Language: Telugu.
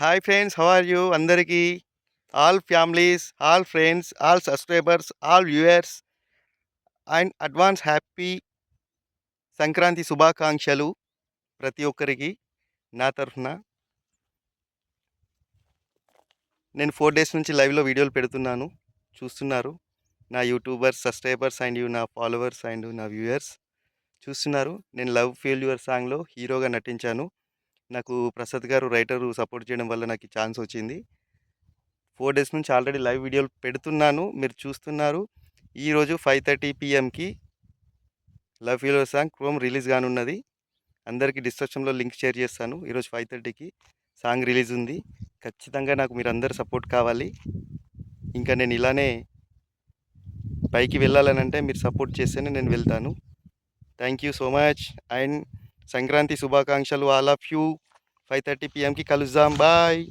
Hi friends, how are you? అందరికీ, all families, all friends, all subscribers, all viewers and advance happy Sankranti శుభాకాంక్షలు ప్రతి ఒక్కరికి నా తరఫున. నేను 4 డేస్ నుంచి లైవ్లో వీడియోలు పెడుతున్నాను, చూస్తున్నారు నా యూట్యూబర్స్, సబ్స్క్రైబర్స్ అండ్ నా ఫాలోవర్స్ అండ్ నా వ్యూయర్స్ చూస్తున్నారు. నేను లవ్ ఫెయిల్యూర్ సాంగ్లో హీరోగా నటించాను. నాకు ప్రసాద్ గారు రైటరు సపోర్ట్ చేయడం వల్ల నాకు ఈ ఛాన్స్ వచ్చింది. 4 డేస్ నుంచి ఆల్రెడీ లైవ్ వీడియోలు పెడుతున్నాను, మీరు చూస్తున్నారు. ఈరోజు 5:30 పిఎంకి love failure song chrome release కానున్నది. అందరికీ డిస్క్రిప్షన్లో లింక్ షేర్ చేస్తాను. ఈరోజు 5:30కి సాంగ్ రిలీజ్ ఉంది. ఖచ్చితంగా నాకు మీరు అందరు సపోర్ట్ కావాలి. ఇంకా నేను ఇలానే పైకి వెళ్ళాలనంటే మీరు సపోర్ట్ చేస్తేనే నేను వెళ్తాను. Thank you so much and Sankranti శుభాకాంక్షలు ఆల్ ఆఫ్ యూ. 5:30 పిఎంకి కలుద్దాం. బాయ్.